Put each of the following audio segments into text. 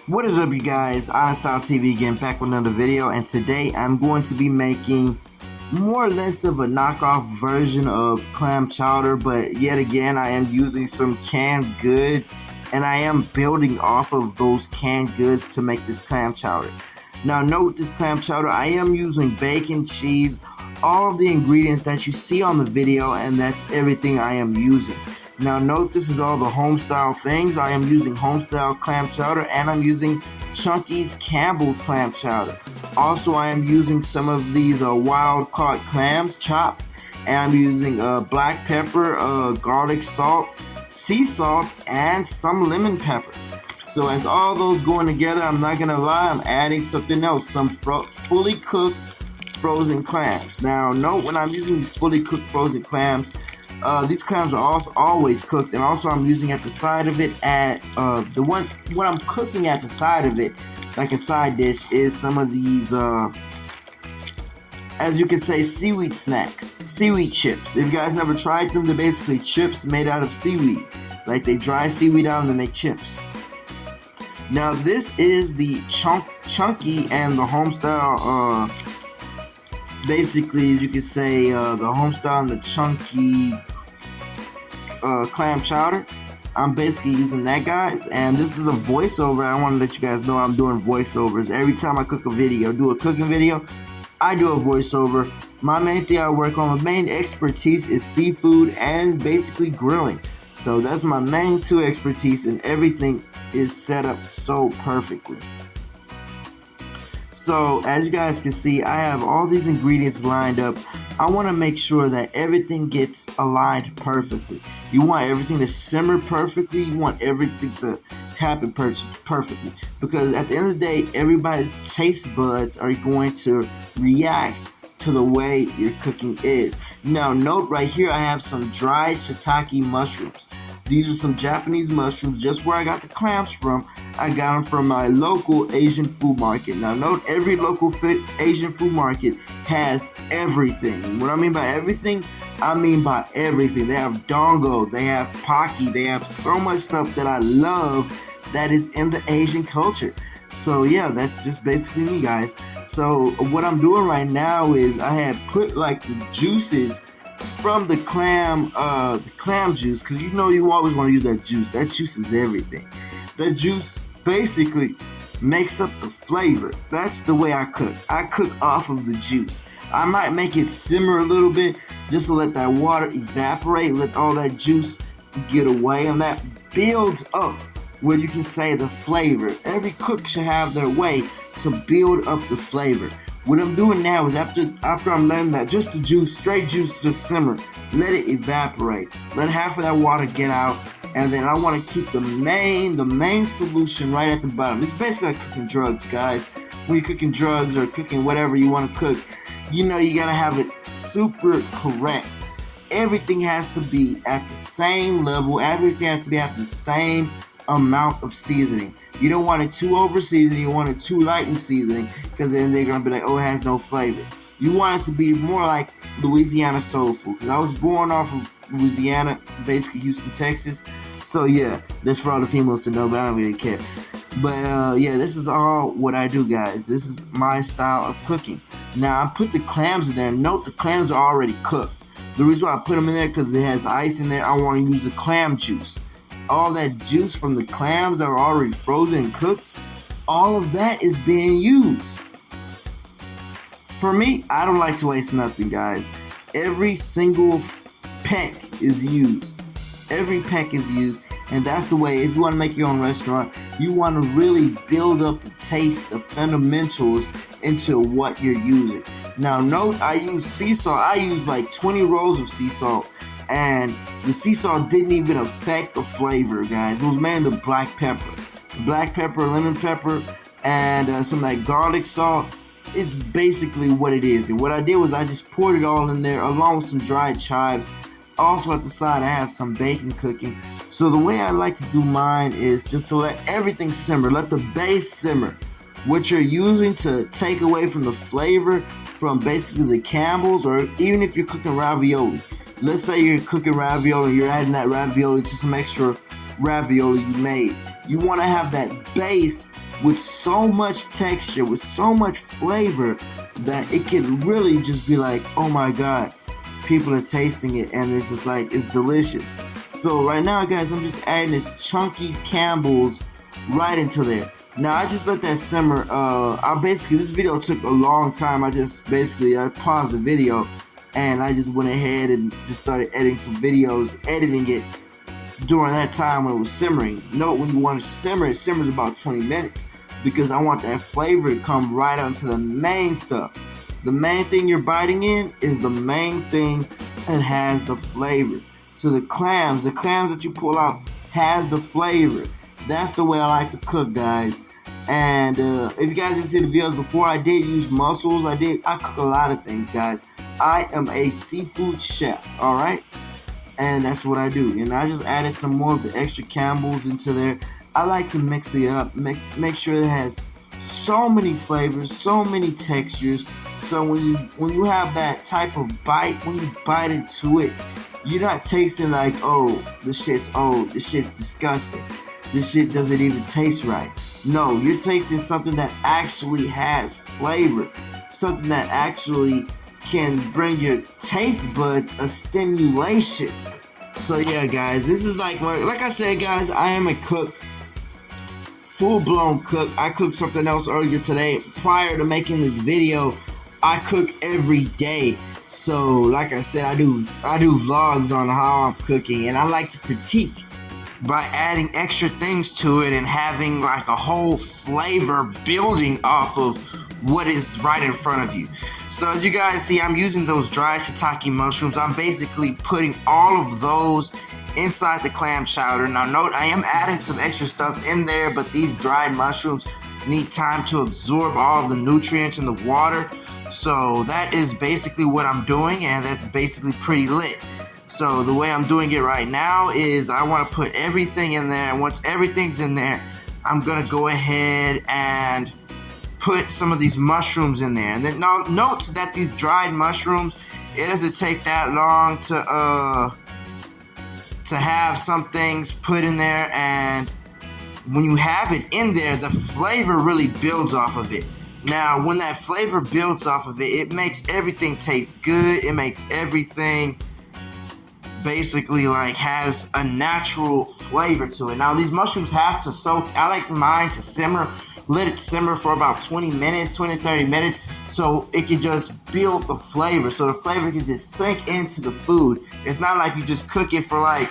What is up, you guys? Honest Style TV again, back with another video, and today I'm going to be making more or less of a knockoff version of clam chowder, but yet again I am using some canned goods, and I am building off of those canned goods to make this clam chowder. Now note, this clam chowder, I am using bacon, cheese, all of the ingredients that you see on the video, and that's everything I am using. Now note, this is all the homestyle things. I am using homestyle clam chowder, and I'm using Chunky's Campbell clam chowder. Also, I am using some of these wild caught clams chopped, and I'm using black pepper, garlic salt, sea salt, and some lemon pepper. So as all those going together, I'm not gonna lie, I'm adding something else, some fully cooked frozen clams. Now note, when I'm using these fully cooked frozen clams, these clams are always cooked, and also I'm using at the side of it what I'm cooking at the side of it, like a side dish, is some of these, as you can say, seaweed snacks, seaweed chips. If you guys never tried them, they're basically chips made out of seaweed. Like, they dry seaweed out and they make chips. Now this is the Chunky and the homestyle, basically, as you can say, the homestyle and the Chunky clam chowder. I'm basically using that, guys, and this is a voiceover. I want to let you guys know I'm doing voiceovers every time I cook a video. Do a cooking video, I do a voiceover. My main thing I work on, my main expertise is seafood and basically grilling. So that's my main two expertise, and everything is set up so perfectly. So as you guys can see, I have all these ingredients lined up. I want to make sure that everything gets aligned perfectly. You want everything to simmer perfectly. You want everything to happen perfectly. Because at the end of the day, everybody's taste buds are going to react to the way your cooking is. Now note, right here I have some dried shiitake mushrooms. These are some Japanese mushrooms, just where I got the clams from. I got them from my local Asian food market. Now note, every local Asian food market has everything. What I mean by everything, I mean by everything. They have dongo, they have pocky, they have so much stuff that I love that is in the Asian culture. So yeah, that's just basically me, guys. So what I'm doing right now is I have put like the juices from the clam juice, because you know you always want to use that juice. That juice is everything. That juice basically makes up the flavor. That's the way I cook. I cook off of the juice. I might make it simmer a little bit just to let that water evaporate, let all that juice get away, and that builds up where you can say the flavor. Every cook should have their way to build up the flavor. What I'm doing now is after I'm letting that, just the juice, straight juice, just simmer, let it evaporate. Let half of that water get out, and then I want to keep the main solution right at the bottom. It's basically like cooking drugs, guys. When you're cooking drugs or cooking whatever you want to cook, you know you gotta have it super correct. Everything has to be at the same level. Everything has to be at the same amount of seasoning. You don't want it too over seasoned, you want it too light in seasoning, because then they're gonna be like, oh, it has no flavor. You want it to be more like Louisiana soul food, because I was born off of Louisiana, basically Houston, Texas. So yeah, that's for all the females to know, but I don't really care. But yeah, this is all what I do, guys. This is my style of cooking. Now I put the clams in there. Note, the clams are already cooked. The reason why I put them in there, because it has ice in there. I want to use the clam juice. All that juice from the clams that are already frozen and cooked, all of that is being used. For me, I don't like to waste nothing, guys. Every single peck is used. Every peck is used, and that's the way. If you want to make your own restaurant, you want to really build up the taste, the fundamentals into what you're using. Now note, I use sea salt. I use like 20 rolls of sea salt. And the sea salt didn't even affect the flavor, guys. It was made of black pepper, lemon pepper, and some of that garlic salt. It's basically what it is. And what I did was I just poured it all in there along with some dried chives. Also at the side I have some bacon cooking. So the way I like to do mine is just to let everything simmer. Let the base simmer. What you're using to take away from the flavor from basically the Campbell's, or even if you're cooking ravioli. Let's say you're cooking ravioli, you're adding that ravioli to some extra ravioli you made. You want to have that base with so much texture, with so much flavor, that it can really just be like, oh my god, people are tasting it, and it's just like, it's delicious. So right now, guys, I'm just adding this chunky Campbell's right into there. Now I just let that simmer. This video took a long time. I paused the video, and I just went ahead and just started editing some videos, editing it during that time when it was simmering. Note, when you want it to simmer, it simmers about 20 minutes because I want that flavor to come right onto the main stuff. The main thing you're biting in is the main thing that has the flavor. So the clams that you pull out has the flavor. That's the way I like to cook, guys. And if you guys didn't see the videos before, I did use mussels. I cook a lot of things, guys. I am a seafood chef, alright? And that's what I do. And I just added some more of the extra Campbell's into there. I like to mix it up, make sure it has so many flavors, so many textures. So when you have that type of bite, when you bite into it, you're not tasting like, oh, this shit's disgusting. This shit doesn't even taste right. No, you're tasting something that actually has flavor. Something that actually can bring your taste buds a stimulation. So yeah, guys, this is like I said, guys, I am a cook. Full-blown cook. I cooked something else earlier today. Prior to making this video, I cook every day. So, like I said, I do vlogs on how I'm cooking, and I like to critique by adding extra things to it and having like a whole flavor building off of what is right in front of you. So as you guys see, I'm using those dried shiitake mushrooms. I'm basically putting all of those inside the clam chowder. Now note, I am adding some extra stuff in there, but these dried mushrooms need time to absorb all of the nutrients in the water. So that is basically what I'm doing, and that's basically pretty lit. So the way I'm doing it right now is I want to put everything in there, and once everything's in there, I'm going to go ahead and put some of these mushrooms in there. And then now note that these dried mushrooms, it doesn't take that long to have some things put in there, and when you have it in there, the flavor really builds off of it. Now, when that flavor builds off of it, it makes everything taste good. It makes everything basically like has a natural flavor to it. Now, these mushrooms have to soak. I like mine to simmer. Let it simmer for about 20 minutes, 20-30 minutes, so it can just build the flavor. So the flavor can just sink into the food. It's not like you just cook it for like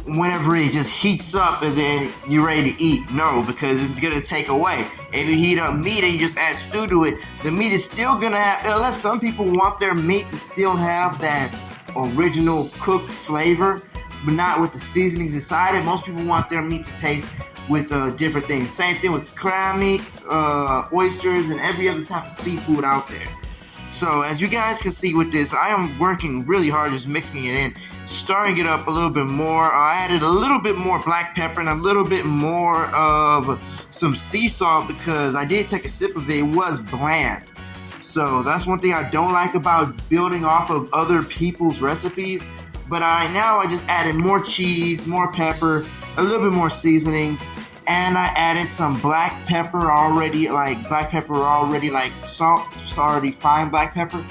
whenever it just heats up and then you're ready to eat. No, because it's gonna take away. If you heat up meat and you just add stew to it, the meat is still gonna have, unless some people want their meat to still have that original cooked flavor, but not with the seasonings inside it. Most people want their meat to taste with different things. Same thing with clam meat, oysters, and every other type of seafood out there. So as you guys can see with this, I am working really hard just mixing it in, stirring it up a little bit more. I added a little bit more black pepper and a little bit more of some sea salt because I did take a sip of it. It was bland. So that's one thing I don't like about building off of other people's recipes. But right now I just added more cheese, more pepper, a little bit more seasonings, and I added some black pepper already, like salt, already fine black pepper.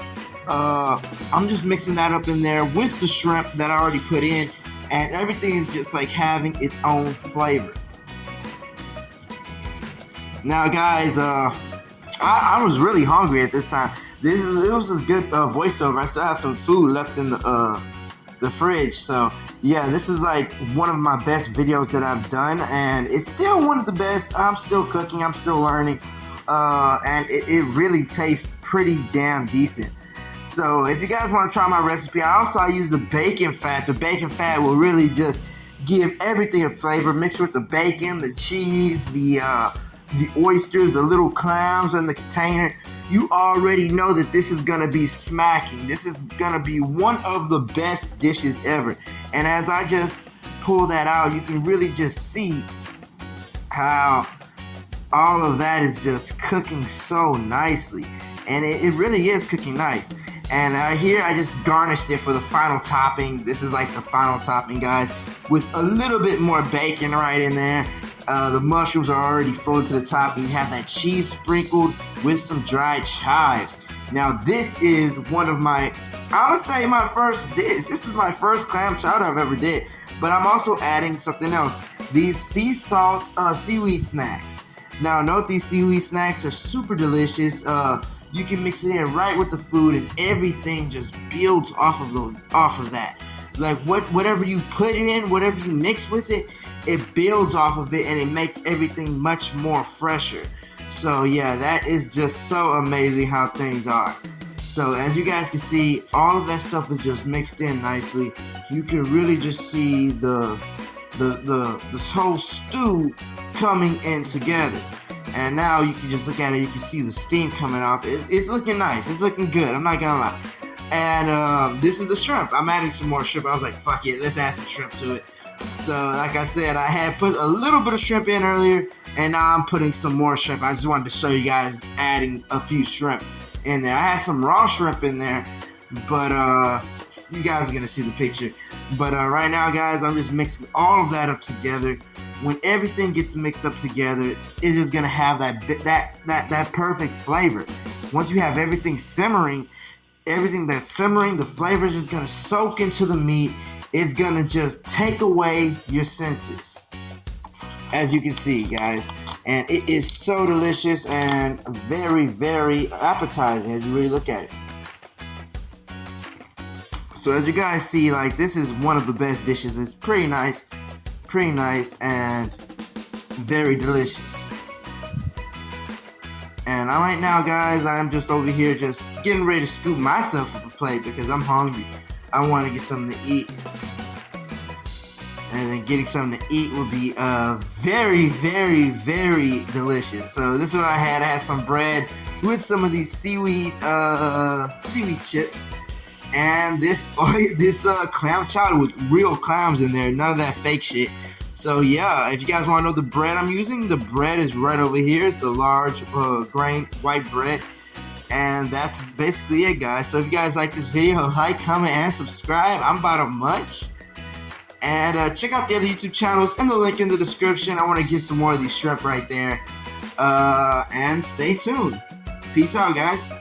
I'm just mixing that up in there with the shrimp that I already put in, and everything is just like having its own flavor. Now, guys, I was really hungry at this time. It was a good voiceover. I still have some food left in the fridge, so yeah, this is like one of my best videos that I've done, and it's still one of the best. I'm still cooking, I'm still learning, and it really tastes pretty damn decent. So if you guys want to try my recipe, I use the bacon fat. The bacon fat will really just give everything a flavor, mixed with the bacon, the cheese, the oysters, the little clams in the container. You already know that this is gonna be smacking. This is gonna be one of the best dishes ever. And as I just pull that out, you can really just see how all of that is just cooking so nicely. And it really is cooking nice. And here I just garnished it for the final topping. This is like the final topping, guys, with a little bit more bacon right in there. The mushrooms are already floating to the top, and you have that cheese sprinkled with some dried chives. Now this is one of my, I'm gonna say my first dish. This is my first clam chowder I've ever did. But I'm also adding something else. These sea salt seaweed snacks. Now note these seaweed snacks are super delicious. You can mix it in right with the food, and everything just builds off of that. Like whatever you put in, whatever you mix with it, it builds off of it, and it makes everything much more fresher. So yeah, that is just so amazing how things are. So as you guys can see, all of that stuff is just mixed in nicely. You can really just see this whole stew coming in together. And now you can just look at it, you can see the steam coming off. It's looking nice, it's looking good, I'm not gonna lie. And this is the shrimp. I'm adding some more shrimp. I was like, fuck it, let's add some shrimp to it. So like I said, I had put a little bit of shrimp in earlier, and now I'm putting some more shrimp. I just wanted to show you guys adding a few shrimp in there. I had some raw shrimp in there, but you guys are gonna see the picture. But right now, guys, I'm just mixing all of that up together. When everything gets mixed up together, it's just gonna have that perfect flavor. Once you have everything simmering, the flavor is just gonna soak into the meat. It's gonna just take away your senses, as you can see, guys. And it is so delicious and very, very appetizing as you really look at it. So as you guys see, like, this is one of the best dishes. It's pretty nice and very delicious. And right now, guys, I'm just over here just getting ready to scoop myself up a plate because I'm hungry. I want to get something to eat. And then getting something to eat would be very, very, very delicious. So this is what I had. I had some bread with some of these seaweed chips, and this clam chowder with real clams in there, none of that fake shit. So yeah, if you guys want to know the bread I'm using, the bread is right over here. It's the large grain white bread. And that's basically it, guys. So if you guys like this video, like, comment, and subscribe. I'm about to munch. And check out the other YouTube channels in the link in the description. I want to get some more of these shrimp right there. And stay tuned. Peace out, guys.